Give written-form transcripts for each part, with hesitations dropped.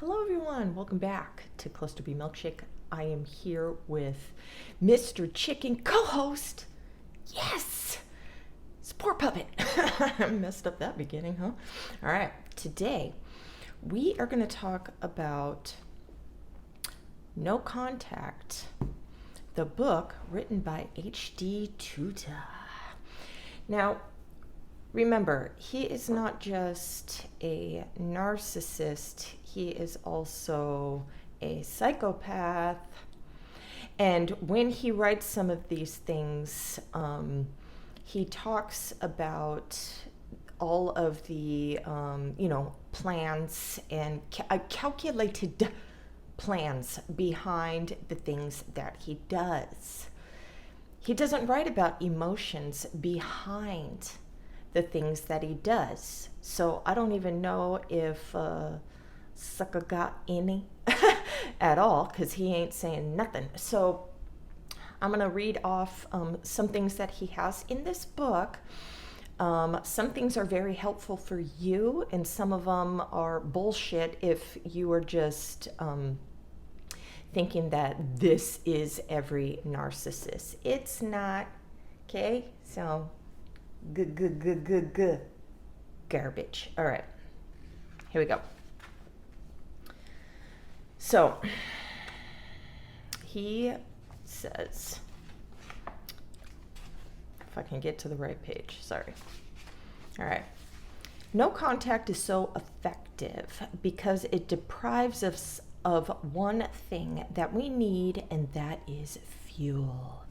Hello everyone, welcome back to Milkshake. I am here with Mr. Chicken co-host. Yes! Sport puppet. I messed up that beginning, huh? All right, today we are going to talk about No Contact, the book written by H.D. Tudor. Now, remember, he is not just a narcissist, he is also a psychopath. And when he writes some of these things, he talks about all of the, plans and calculated plans behind the things that he does. He doesn't write about emotions behind the things that he does. So I don't even know if sucker got any at all, because he ain't saying nothing. So I'm going to read off some things that he has in this book. Some things are very helpful for you, and some of them are bullshit if you are just thinking that this is every narcissist. It's not, okay? So, good. Garbage. All right, here we go. So, he says, if I can get to the right page, sorry. All right. No contact is so effective because it deprives us of one thing that we need, and that is fuel.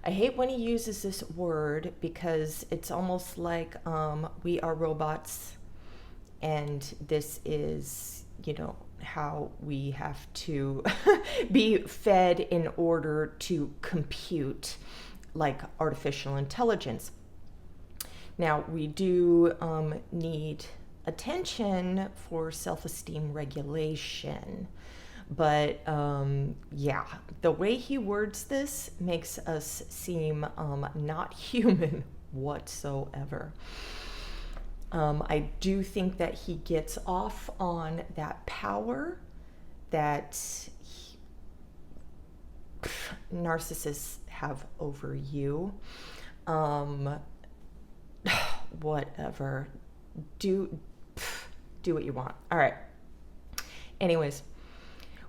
I hate when he uses this word because it's almost like we are robots, and this is, how we have to be fed in order to compute, like artificial intelligence. Now, we do need attention for self-esteem regulation. But yeah, the way he words this makes us seem not human whatsoever. I do think that he gets off on that power that narcissists have over you. Whatever. Do what you want. All right. Anyways.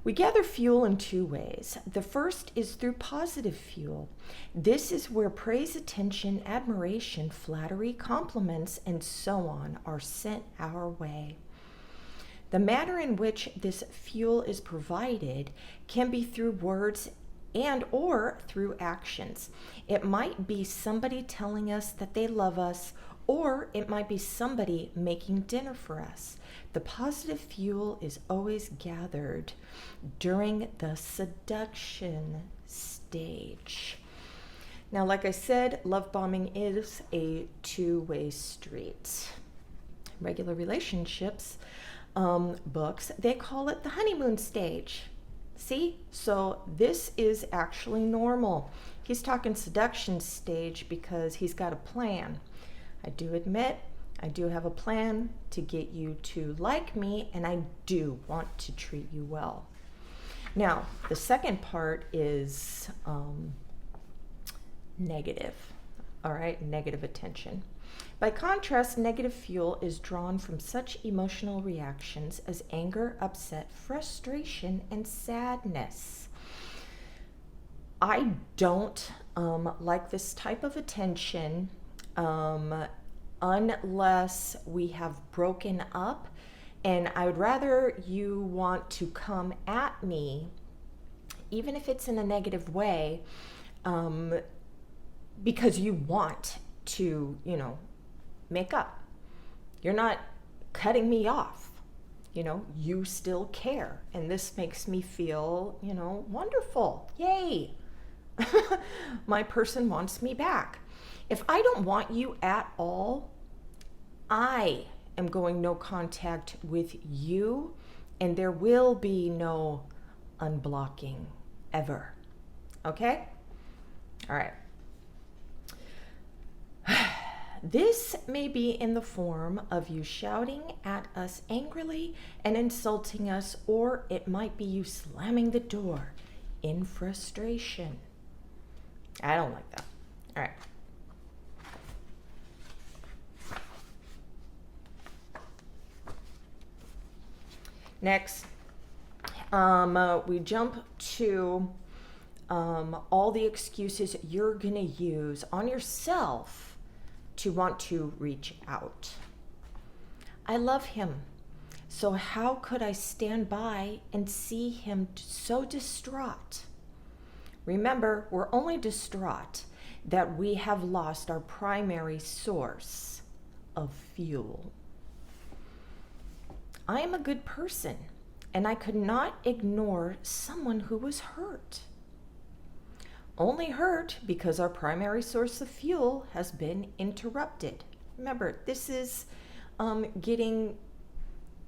We gather fuel in two ways. The first is through positive fuel. This is where praise, attention, admiration, flattery, compliments, and so on are sent our way. The manner in which this fuel is provided can be through words and or through actions. It might be somebody telling us that they love us, or it might be somebody making dinner for us. The positive fuel is always gathered during the seduction stage. Now, like I said, love bombing is a two-way street. Regular relationships books, they call it the honeymoon stage. See? So this is actually normal. He's talking seduction stage because he's got a plan. I do admit, I do have a plan to get you to like me, and I do want to treat you well. Now, the second part is negative, all right, negative attention. By contrast, negative fuel is drawn from such emotional reactions as anger, upset, frustration, and sadness. I don't like this type of attention unless we have broken up, and I would rather you want to come at me, even if it's in a negative way, because you want to, make up. You're not cutting me off. You still care, and this makes me feel, wonderful. Yay! My person wants me back. If I don't want you at all, I am going no contact with you, and there will be no unblocking ever. Okay? All right. This may be in the form of you shouting at us angrily and insulting us, or it might be you slamming the door in frustration. I don't like that. All right. Next, we jump to all the excuses you're going to use on yourself to want to reach out. I love him, so how could I stand by and see him so distraught? Remember, we're only distraught that we have lost our primary source of fuel. I am a good person, and I could not ignore someone who was hurt. Only hurt because our primary source of fuel has been interrupted. Remember, this is getting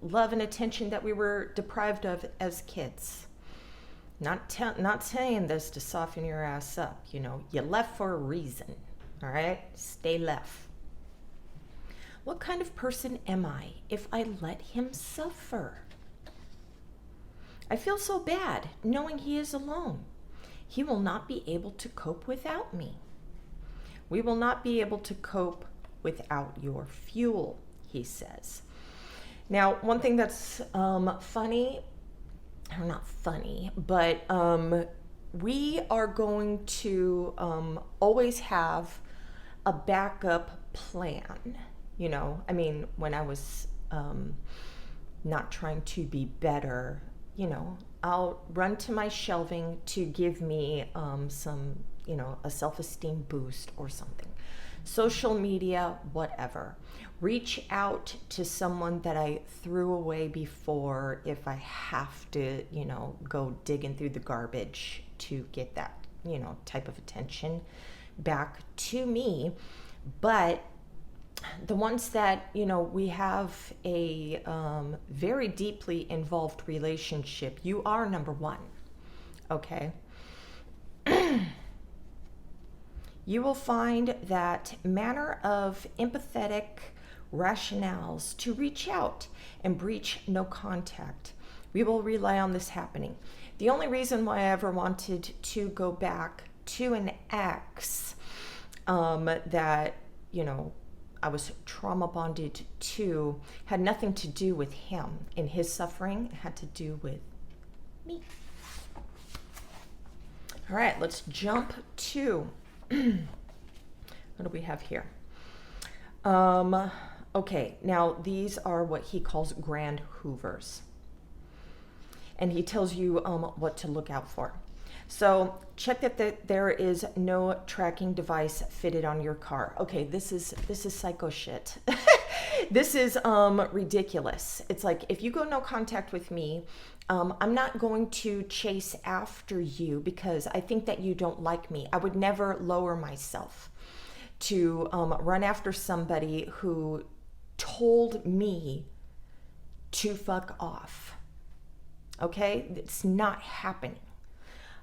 love and attention that we were deprived of as kids. Not saying this to soften your ass up. You know, you left for a reason. All right? Stay left. What kind of person am I if I let him suffer? I feel so bad knowing he is alone. He will not be able to cope without me. We will not be able to cope without your fuel, he says. Now, one thing that's funny, or not funny, but we are going to always have a backup plan. You know, I mean, when I was not trying to be better, you know, I'll run to my shelving to give me some, you know, a self-esteem boost or something. Social media, whatever. Reach out to someone that I threw away before if I have to, you know, go digging through the garbage to get that, you know, type of attention back to me. But the ones that, you know, we have a very deeply involved relationship, you are number one, okay? You will find that manner of empathetic rationales to reach out and breach no contact. We will rely on this happening. The only reason why I ever wanted to go back to an ex that, you know, I was trauma bonded to had nothing to do with him and his suffering. It had to do with me. All right, let's jump to what do we have here? Okay, now these are what he calls grand hoovers. And he tells you what to look out for. So check that there is no tracking device fitted on your car. Okay, this is psycho shit. This is ridiculous. It's like, if you go no contact with me, I'm not going to chase after you because I think that you don't like me. I would never lower myself to run after somebody who told me to fuck off. Okay, it's not happening.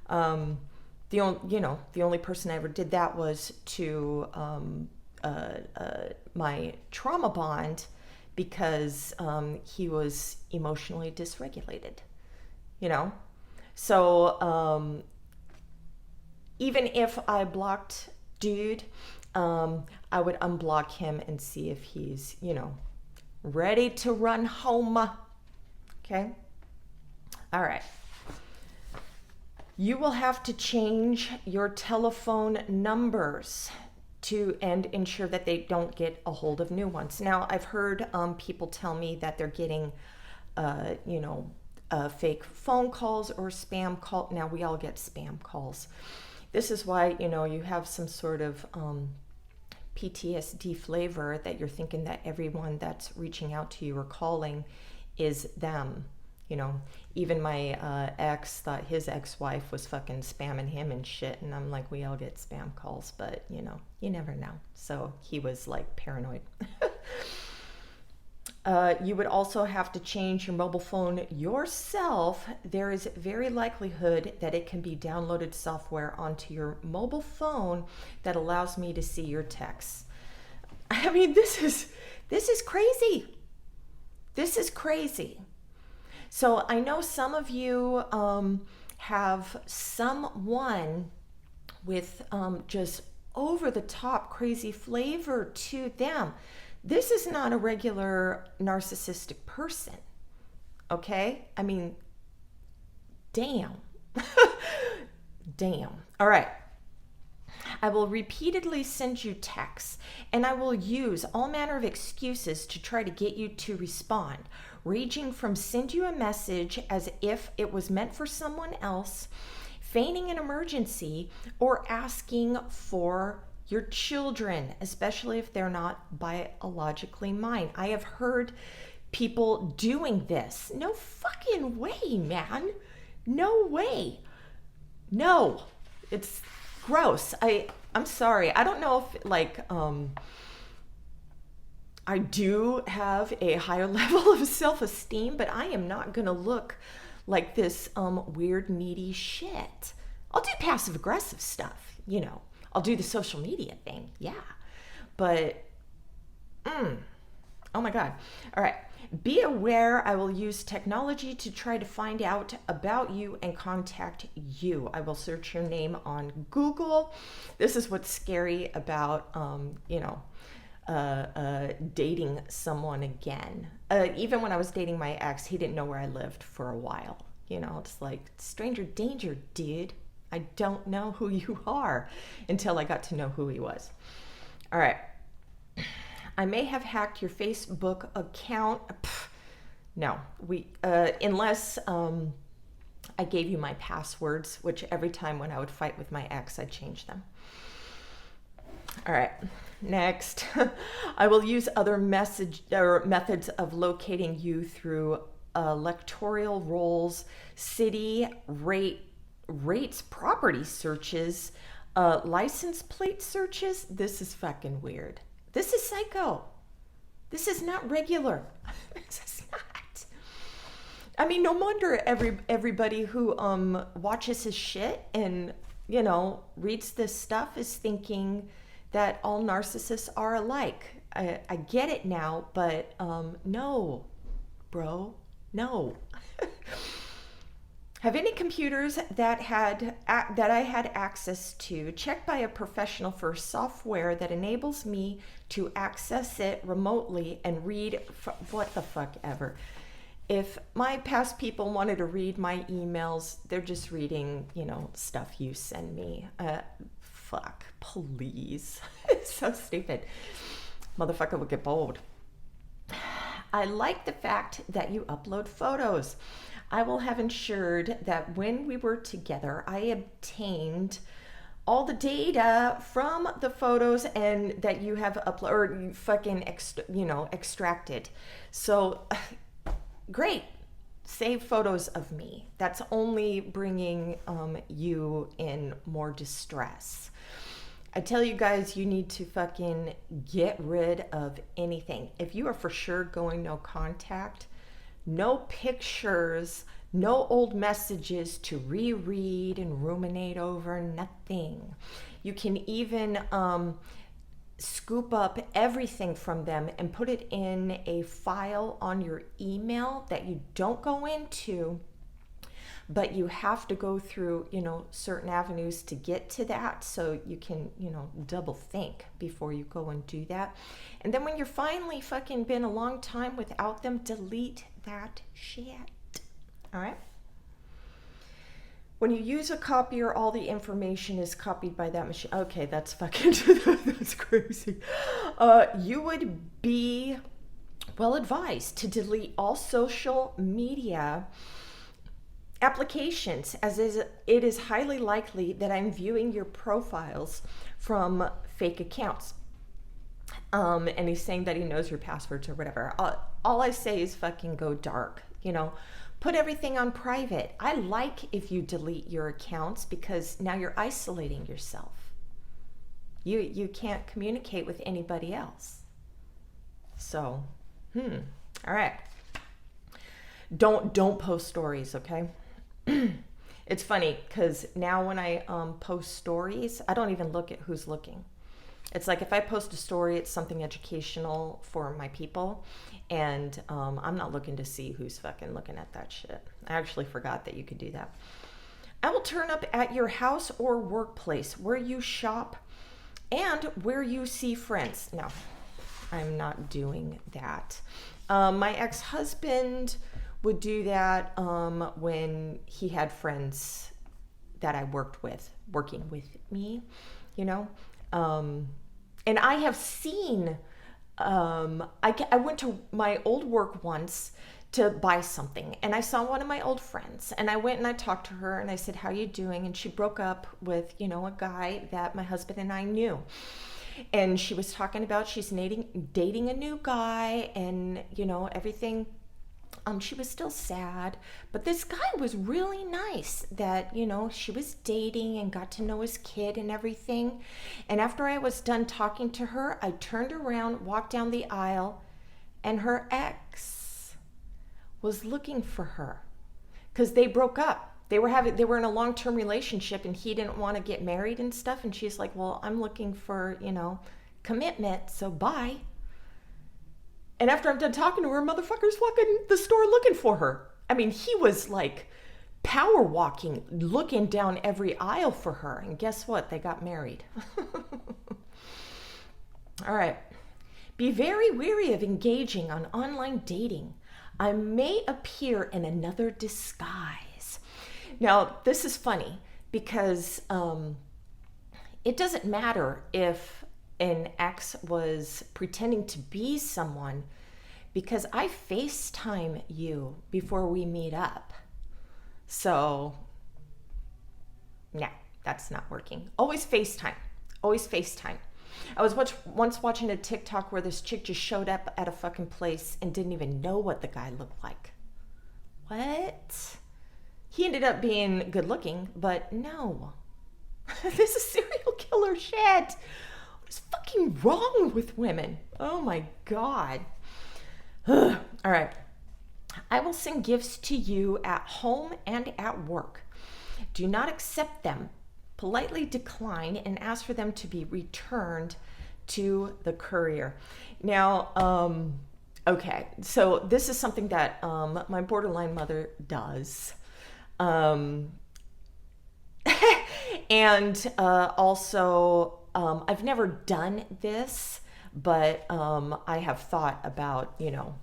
The only person I ever did that was to my trauma bond because he was emotionally dysregulated, you know? So even if I blocked dude, I would unblock him and see if he's, you know, ready to run home. Okay? All right. You will have to change your telephone numbers and ensure that they don't get a hold of new ones. Now, I've heard people tell me that they're getting, fake phone calls or spam call. Now, we all get spam calls. This is why, you know, you have some sort of PTSD flavor that you're thinking that everyone that's reaching out to you or calling is them. You know, even my ex thought his ex-wife was fucking spamming him and shit. And I'm like, we all get spam calls, but, you know, you never know. So he was like paranoid. You would also have to change your mobile phone yourself. There is very likelihood that it can be downloaded software onto your mobile phone that allows me to see your texts. I mean, this is crazy. This is crazy. So I know some of you have someone with just over the top crazy flavor to them. This is not a regular narcissistic person. Okay? I mean, damn. Damn. All right. I will repeatedly send you texts, and I will use all manner of excuses to try to get you to respond, ranging from send you a message as if it was meant for someone else, feigning an emergency, or asking for your children, especially if they're not biologically mine. I have heard people doing this. No fucking way, man. No way. No. It's gross. I'm sorry. I don't know if I do have a higher level of self-esteem, but I am not gonna look like this weird needy shit. I'll do passive aggressive stuff, you know. I'll do the social media thing, yeah. But oh my God. All right. Be aware I will use technology to try to find out about you and contact you. I will search your name on Google. This is what's scary about, dating someone again. Even when I was dating my ex, he didn't know where I lived for a while. You know, it's like stranger danger, dude. I don't know who you are until I got to know who he was. All right. I may have hacked your Facebook account. No, unless I gave you my passwords, which every time when I would fight with my ex, I'd change them. All right, next. I will use other methods of locating you through electoral rolls, city rates, property searches, license plate searches. This is fucking weird. This is psycho. This is not regular. This is not. I mean, no wonder everybody who watches his shit and, you know, reads this stuff is thinking that all narcissists are alike. I get it now, but no, bro, no. Have any computers that I had access to checked by a professional for software that enables me to access it remotely and read what the fuck ever. If my past people wanted to read my emails, they're just reading, you know, stuff you send me. Fuck, please. It's so stupid. Motherfucker would get bold. I like the fact that you upload photos. I will have ensured that when we were together, I obtained all the data from the photos and that you have uploaded or fucking extracted. So great. Save photos of me. That's only bringing you in more distress. I tell you guys, you need to fucking get rid of anything. If you are for sure going no contact, no pictures, no old messages to reread and ruminate over, nothing. You can even scoop up everything from them and put it in a file on your email that you don't go into, but you have to go through, you know, certain avenues to get to that. So you can, you know, double think before you go and do that. And then when you're finally fucking been a long time without them, delete that shit. All right. When you use a copier, all the information is copied by that machine. Okay, that's fucking, that's crazy. You would be well advised to delete all social media applications, as it is highly likely that I'm viewing your profiles from fake accounts. And he's saying that he knows your passwords or whatever. All I say is fucking go dark, you know. Put everything on private. I like if you delete your accounts because now you're isolating yourself. You can't communicate with anybody else. So, all right. Don't post stories, okay? It's funny because now when I post stories, I don't even look at who's looking. It's like if I post a story, it's something educational for my people. And I'm not looking to see who's fucking looking at that shit. I actually forgot that you could do that. I will turn up at your house or workplace, where you shop, and where you see friends. No, I'm not doing that. My ex-husband would do that when he had friends that I working with me, you know. And I have seen, I went to my old work once to buy something, and I saw one of my old friends, and I went and I talked to her, and I said, how are you doing? And she broke up with, you know, a guy that my husband and I knew. And she was talking about she's dating a new guy, and, you know, everything. She was still sad, but this guy was really nice that, you know, she was dating and got to know his kid and everything. And after I was done talking to her, I turned around, walked down the aisle, and her ex was looking for her because they broke up. They were in a long-term relationship, and he didn't want to get married and stuff. And she's like, well, I'm looking for, you know, commitment, so bye. And after I'm done talking to her, motherfucker's walking the store looking for her. I mean, he was like power walking, looking down every aisle for her. And guess what? They got married. All right. Be very wary of engaging on online dating. I may appear in another disguise. Now, this is funny because it doesn't matter if an ex was pretending to be someone, because I FaceTime you before we meet up. So, no, that's not working. Always FaceTime. Always FaceTime. I was once watching a TikTok where this chick just showed up at a fucking place and didn't even know what the guy looked like. What? He ended up being good looking, but no. This is serial killer shit. What's fucking wrong with women? Oh my God. All right. I will send gifts to you at home and at work. Do not accept them. Politely decline and ask for them to be returned to the courier. Now, okay, so this is something that my borderline mother does. And also, I've never done this, but I have thought about, you know,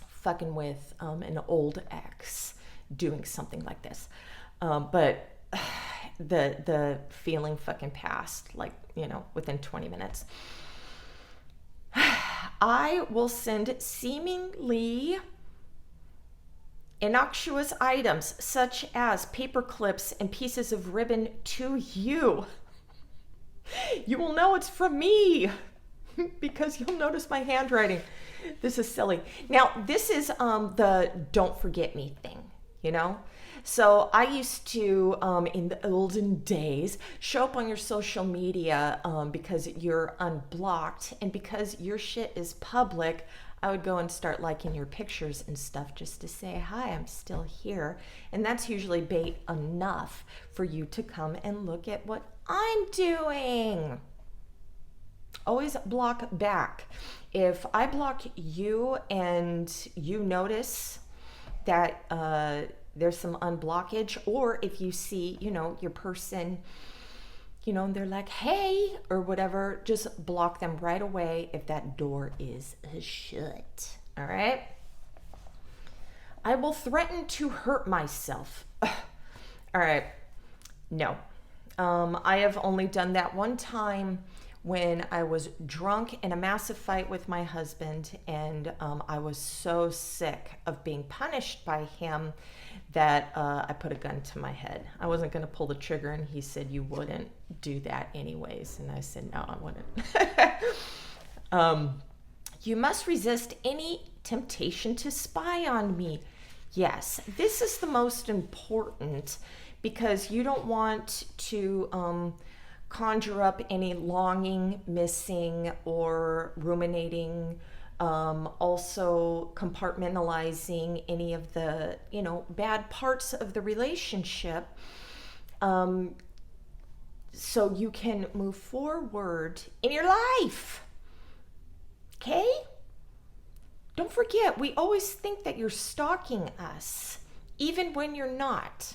fucking with an old ex doing something like this. But the feeling fucking passed, like, you know, within 20 minutes. I will send seemingly innocuous items such as paper clips and pieces of ribbon to you. You will know it's from me because you'll notice my handwriting. This is silly. Now, this is the don't forget me thing, you know? So I used to, in the olden days, show up on your social media because you're unblocked, and because your shit is public, I would go and start liking your pictures and stuff just to say, hi, I'm still here. And that's usually bait enough for you to come and look at what I'm doing. Always block back. If I block you and you notice that there's some unblockage, or if you see, you know, your person, you know, and they're like, hey, or whatever, just block them right away if that door is shut. All right? I will threaten to hurt myself. All right. No. I have only done that one time when I was drunk in a massive fight with my husband, and I was so sick of being punished by him that I put a gun to my head. I wasn't going to pull the trigger, and he said, you wouldn't do that anyways. And I said, no, I wouldn't. You must resist any temptation to spy on me. Yes, this is the most important, because you don't want to conjure up any longing, missing, or ruminating, also compartmentalizing any of the, you know, bad parts of the relationship. so you can move forward in your life. Okay? Don't forget, we always think that you're stalking us, even when you're not.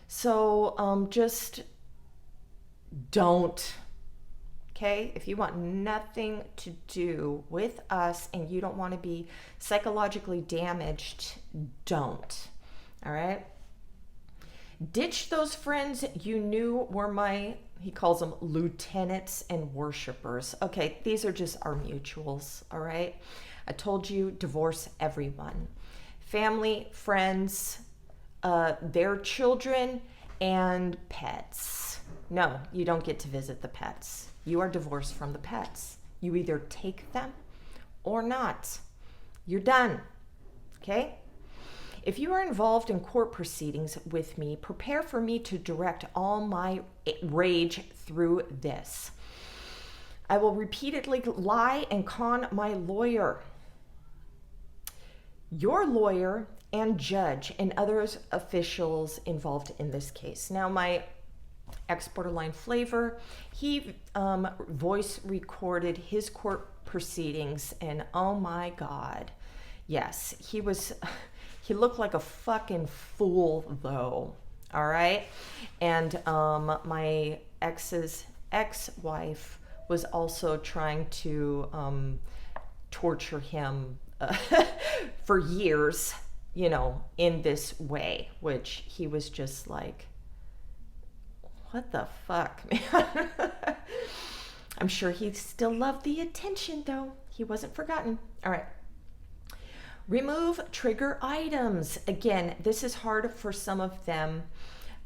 So just don't. Okay? If you want nothing to do with us and you don't want to be psychologically damaged, don't. All right? Ditch those friends you knew were my, he calls them lieutenants and worshipers. Okay, these are just our mutuals, all right? I told you, divorce everyone. Family, friends, their children, and pets. No, you don't get to visit the pets. You are divorced from the pets. You either take them or not. You're done, okay? If you are involved in court proceedings with me, prepare for me to direct all my rage through this. I will repeatedly lie and con my lawyer, your lawyer, and judge, and other officials involved in this case. Now, my ex-borderline flavor, he voice recorded his court proceedings, and oh my God, yes, he looked like a fucking fool though, all right? And my ex's ex-wife was also trying to torture him for years, you know, in this way, which he was just like, what the fuck, man? I'm sure he still loved the attention though. He wasn't forgotten. All right. Remove trigger items. Again, this is hard for some of them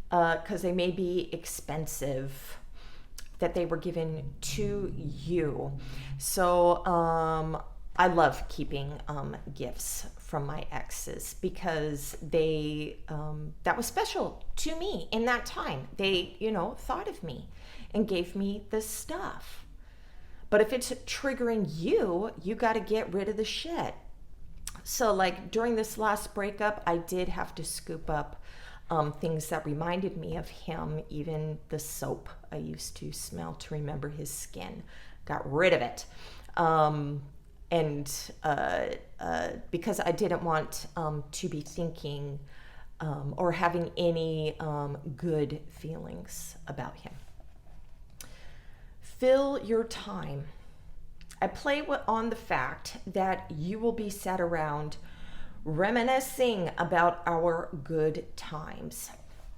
because they may be expensive that they were given to you. So I love keeping gifts from my exes because they that was special to me in that time. They, you know, thought of me and gave me this stuff. But if it's triggering you, you got to get rid of the shit. So like during this last breakup, I did have to scoop up things that reminded me of him, even the soap I used to smell to remember his skin. Got rid of it. Because I didn't want to be thinking or having any good feelings about him. Fill your time. I play on the fact that you will be sat around reminiscing about our good times.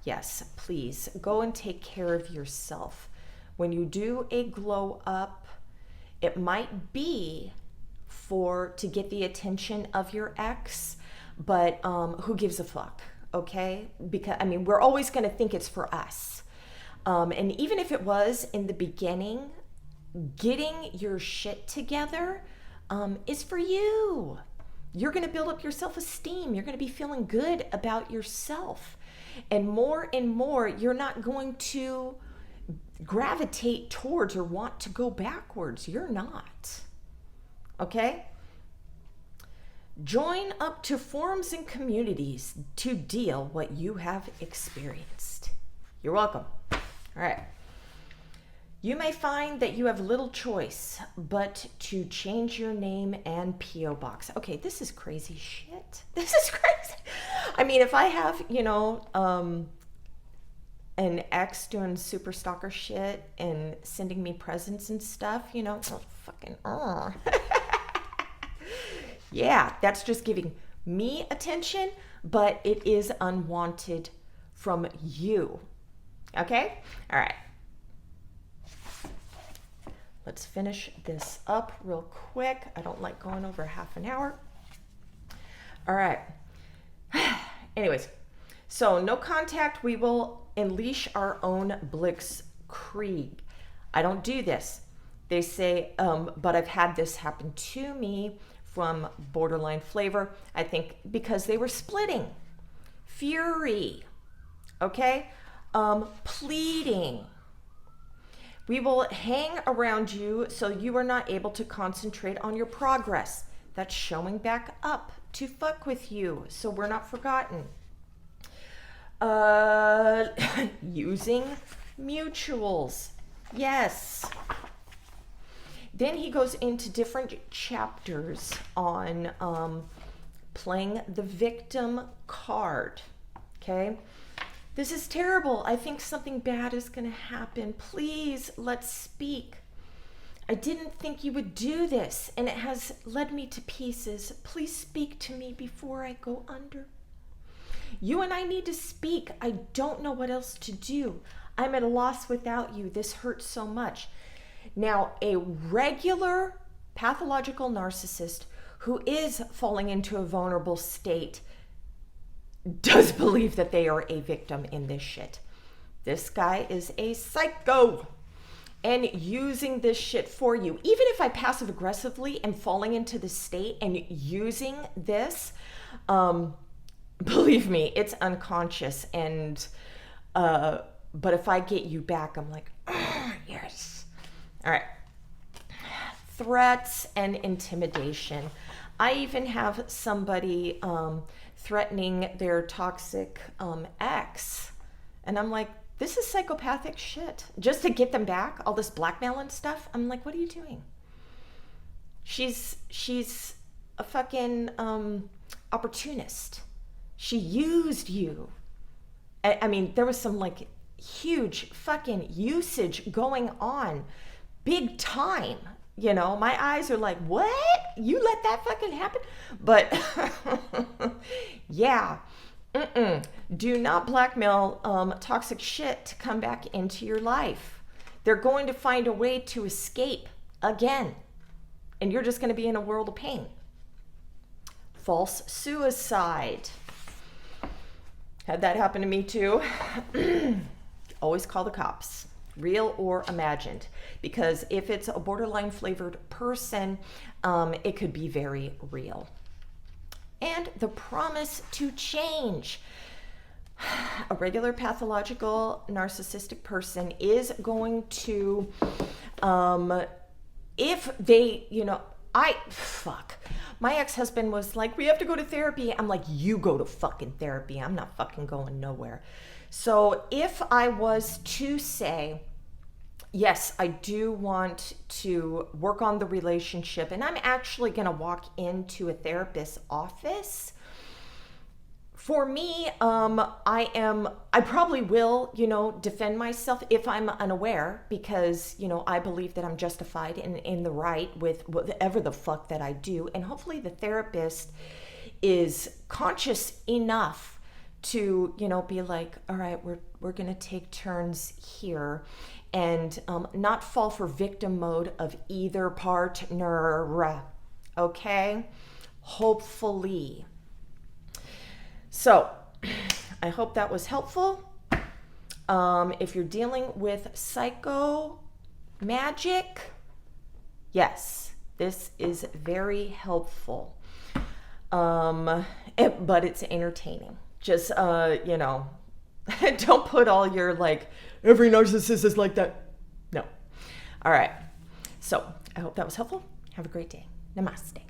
Yes, please go and take care of yourself. When you do a glow up, it might be to get the attention of your ex, but who gives a fuck, okay? Because, I mean, we're always going to think it's for us. And even if it was in the beginning, getting your shit together is for you. You're going to build up your self-esteem. You're going to be feeling good about yourself. And more, you're not going to gravitate towards or want to go backwards. You're not. Okay? Join up to forums and communities to deal what you have experienced. You're welcome. All right. You may find that you have little choice but to change your name and P.O. box. Okay, this is crazy shit. This is crazy. I mean, if I have, you know, an ex doing super stalker shit and sending me presents and stuff, you know, oh, fucking, yeah, that's just giving me attention, but it is unwanted from you. Okay? All right. Let's finish this up real quick. I don't like going over half an hour. All right. Anyways, so no contact. We will unleash our own blitzkrieg. I don't do this. They say, but I've had this happen to me from borderline flavor. I think because they were splitting. Fury. Okay? Pleading. We will hang around you so you are not able to concentrate on your progress. That's showing back up to fuck with you so we're not forgotten. Using mutuals. Yes. Then he goes into different chapters on playing the victim card. Okay? This is terrible. I think something bad is going to happen. Please, let's speak. I didn't think you would do this, and it has led me to pieces. Please speak to me before I go under. You and I need to speak. I don't know what else to do. I'm at a loss without you. This hurts so much. Now, a regular pathological narcissist who is falling into a vulnerable state does believe that they are a victim in this shit. This guy is a psycho and using this shit for you. Even if I passive aggressively am falling into this state and using this, believe me, it's unconscious. And but if I get you back, I'm like, oh, yes. All right. Threats and intimidation. I even have somebody threatening their toxic ex. And I'm like, this is psychopathic shit. Just to get them back, all this blackmail and stuff. I'm like, what are you doing? She's a fucking opportunist. She used you. I mean, there was some like huge fucking usage going on. Big time. You know, my eyes are like, what? You let that fucking happen? But yeah. Do not blackmail toxic shit to come back into your life. They're going to find a way to escape again. And you're just going to be in a world of pain. False suicide. Had that happen to me too. Always call the cops. Real or imagined, because if it's a borderline flavored person, it could be very real. And the promise to change. A regular pathological narcissistic person is going to, if they, you know, my ex-husband was like, we have to go to therapy. I'm like, you go to fucking therapy. I'm not fucking going nowhere. So if I was to say, yes, I do want to work on the relationship, and I'm actually going to walk into a therapist's office, for me, I probably will, you know, defend myself if I'm unaware, because, you know, I believe that I'm justified and in the right with whatever the fuck that I do. And hopefully the therapist is conscious enough to, you know, be like, all right, we're going to take turns here and not fall for victim mode of either partner. Okay? Hopefully. So, I hope that was helpful. If you're dealing with psycho magic, yes, this is very helpful. But it's entertaining. Just, you know, don't put all your, like, every narcissist is like that. No. All right. So, I hope that was helpful. Have a great day. Namaste.